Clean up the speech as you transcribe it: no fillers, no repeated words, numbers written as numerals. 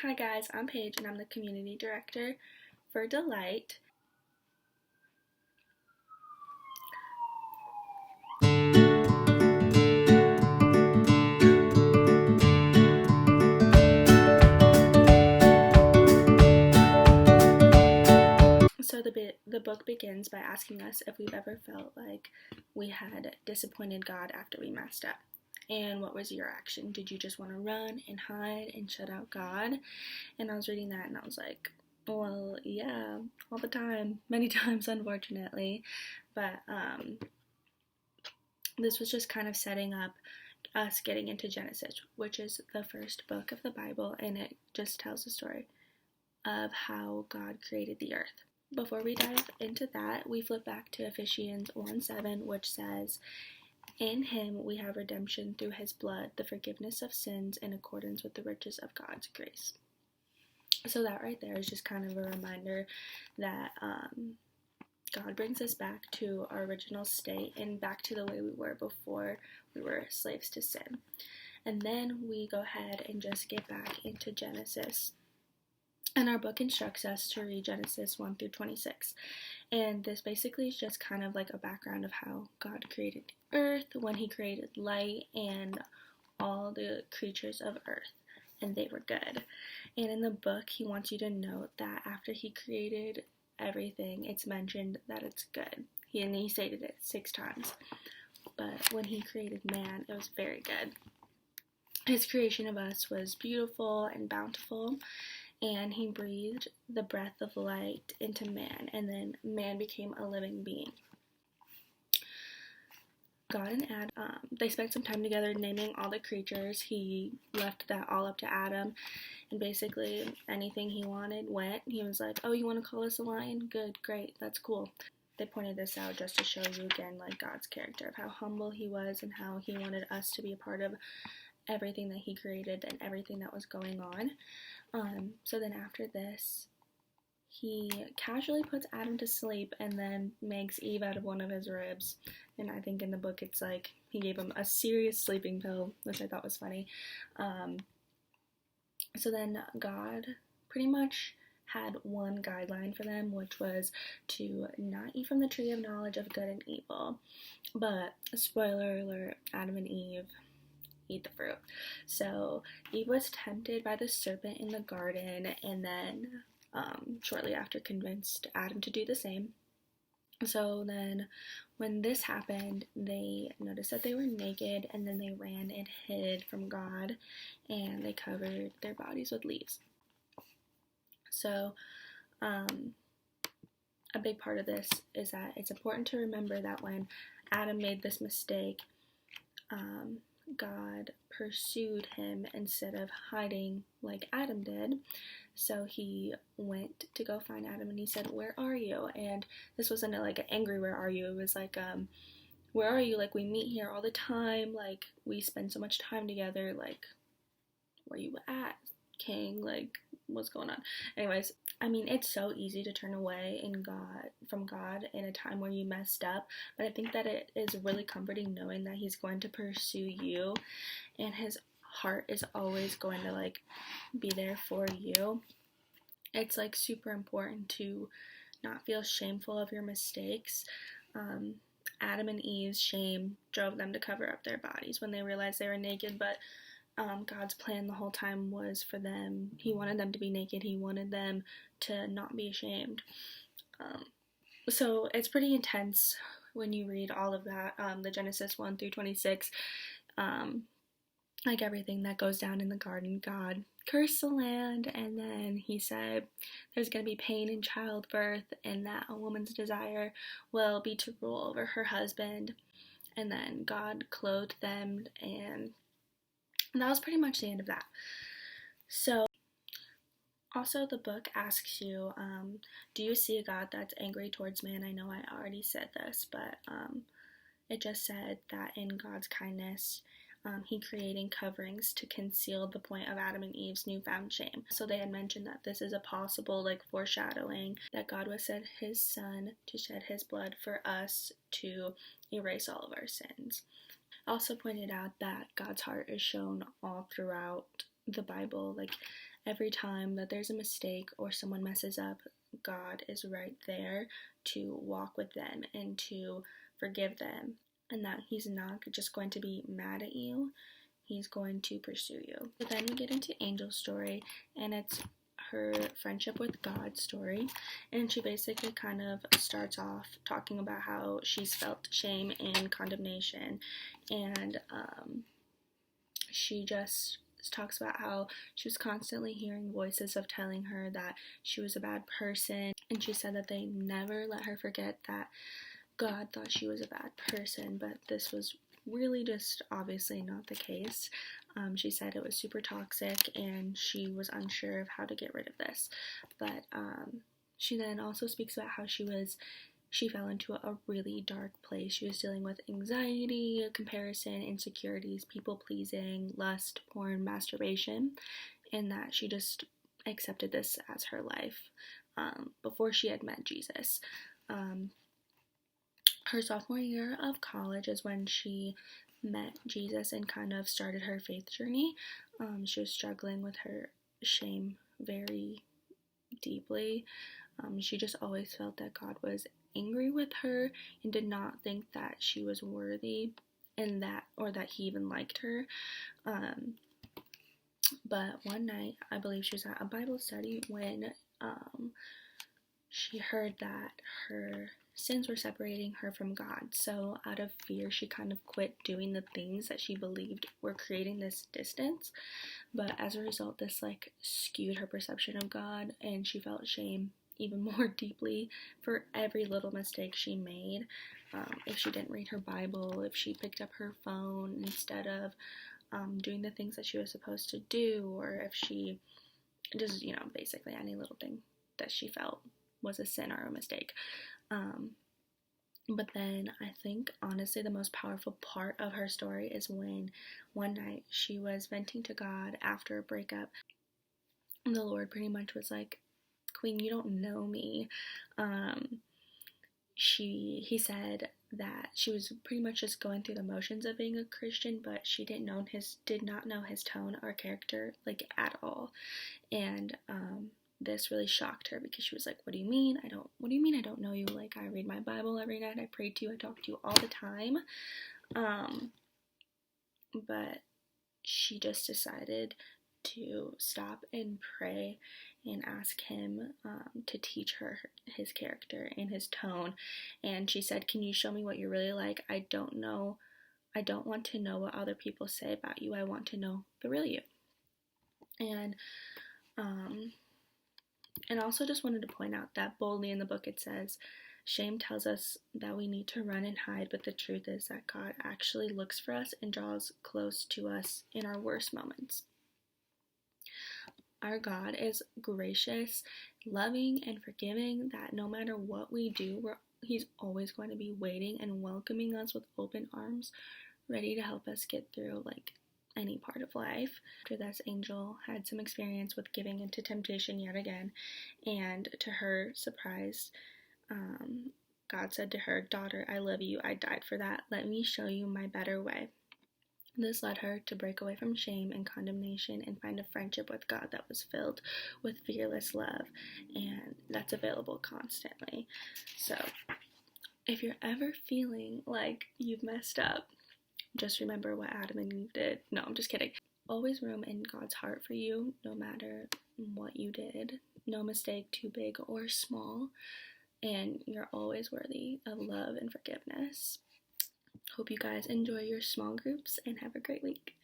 Hi guys, I'm Paige and I'm the community director for Delight. So the book begins by asking us if we've ever felt like we had disappointed God after we messed up. And what was your action? Did you just want to run and hide and shut out God? And I was reading that and I was like, well, yeah, all the time, many times, unfortunately. But this was just kind of setting up us getting into Genesis, which is the first book of the Bible, and it just tells the story of how God created the earth. Before we dive into that, we flip back to Ephesians 1:7, which says, "In him we have redemption through his blood, the forgiveness of sins in accordance with the riches of God's grace." So that right there is just kind of a reminder that God brings us back to our original state and back to the way we were before we were slaves to sin. And then we go ahead and just get back into Genesis. And our book instructs us to read Genesis 1 through 26. And this basically is just kind of like a background of how God created the earth, when he created light and all the creatures of earth, and they were good. And in the book, he wants you to note that after he created everything, it's mentioned that it's good. He stated it 6 times. But when he created man, it was very good. His creation of us was beautiful and bountiful, and he breathed the breath of light into man, and then man became a living being. God and Adam, they spent some time together naming all the creatures. He left that all up to Adam, and basically anything he wanted went. He was like, oh, you want to call us a lion? Good, great, that's cool. They pointed this out just to show you again, like, God's character, of how humble he was and how he wanted us to be a part of everything that he created and everything that was going on. So then after this, he casually puts Adam to sleep and then makes Eve out of one of his ribs. And I think in the book it's like he gave him a serious sleeping pill, which I thought was funny. So then God pretty much had one guideline for them, which was to not eat from the tree of knowledge of good and evil. But, spoiler alert, Adam and Eve eat the fruit. So Eve was tempted by the serpent in the garden, and then shortly after convinced Adam to do the same. So then when this happened, they noticed that they were naked, and then they ran and hid from God, and they covered their bodies with leaves. So a big part of this is that it's important to remember that when Adam made this mistake, God pursued him instead of hiding like Adam did. So he went to go find Adam and he said, where are you? And this wasn't like an angry where are you, it was like, where are you? Like, we meet here all the time, like, we spend so much time together, like, where you at, king? Like, what's going on? Anyways, I mean, it's so easy to turn away from God in a time where you messed up, but I think that it is really comforting knowing that he's going to pursue you, and his heart is always going to, like, be there for you. It's, like, super important to not feel shameful of your mistakes. Adam and Eve's shame drove them to cover up their bodies when they realized they were naked, but God's plan the whole time was for them. He wanted them to be naked. He wanted them to not be ashamed. So it's pretty intense when you read all of that, the Genesis 1 through 26, like everything that goes down in the garden. God cursed the land, and then he said there's going to be pain in childbirth, and that a woman's desire will be to rule over her husband. And then God clothed them, and that was pretty much the end of that. So, also the book asks you, do you see a God that's angry towards man? I know I already said this, but it just said that in God's kindness, he created coverings to conceal the point of Adam and Eve's newfound shame. So they had mentioned that this is a possible, like, foreshadowing that God would send his son to shed his blood for us to erase all of our sins. Also pointed out that God's heart is shown all throughout the Bible. Like, every time that there's a mistake or someone messes up, God is right there to walk with them and to forgive them, and that he's not just going to be mad at you, he's going to pursue you. But then we get into Angel's story, and it's her friendship with God story, and she basically kind of starts off talking about how she's felt shame and condemnation, and she just talks about how she was constantly hearing voices of telling her that she was a bad person, and she said that they never let her forget that God thought she was a bad person, but this was really just obviously not the case. She said it was super toxic and she was unsure of how to get rid of this. But she then also speaks about how she fell into a really dark place. She was dealing with anxiety, comparison, insecurities, people pleasing, lust, porn, masturbation, and that she just accepted this as her life before she had met Jesus. Her sophomore year of college is when she met Jesus and kind of started her faith journey. She was struggling with her shame very deeply. She just always felt that God was angry with her and did not think that she was worthy and that he even liked her. But one night, I believe she was at a Bible study when she heard that her sins were separating her from God. So out of fear, she kind of quit doing the things that she believed were creating this distance. But as a result, this skewed her perception of God, and she felt shame even more deeply for every little mistake she made. If she didn't read her Bible, if she picked up her phone instead of doing the things that she was supposed to do, or if she just, basically any little thing that she felt was a sin or a mistake. But then I think honestly the most powerful part of her story is when one night she was venting to God after a breakup, and the Lord pretty much was like, "Queen, you don't know me." He said that she was pretty much just going through the motions of being a Christian, but she did not know his tone or character at all. And this really shocked her because she was like, what do you mean I don't know you? I read my Bible every night, I pray to you, I talk to you all the time. But she just decided to stop and pray and ask him to teach her his character and his tone. And she said, "Can you show me what you're really like? I don't want to know what other people say about you. I want to know the real you." And also just wanted to point out that boldly in the book it says, shame tells us that we need to run and hide, but the truth is that God actually looks for us and draws close to us in our worst moments. Our God is gracious, loving, and forgiving, that no matter what we do, He's always going to be waiting and welcoming us with open arms, ready to help us get through any part of life. After this, Angel had some experience with giving into temptation yet again, and to her surprise, God said to her, "Daughter, I love you. I died for that. Let me show you my better way." This led her to break away from shame and condemnation and find a friendship with God that was filled with fearless love, and that's available constantly. So, if you're ever feeling like you've messed up, just remember what Adam and Eve did. No, I'm just kidding. Always room in God's heart for you, no matter what you did. No mistake too big or small, and you're always worthy of love and forgiveness. Hope you guys enjoy your small groups and have a great week.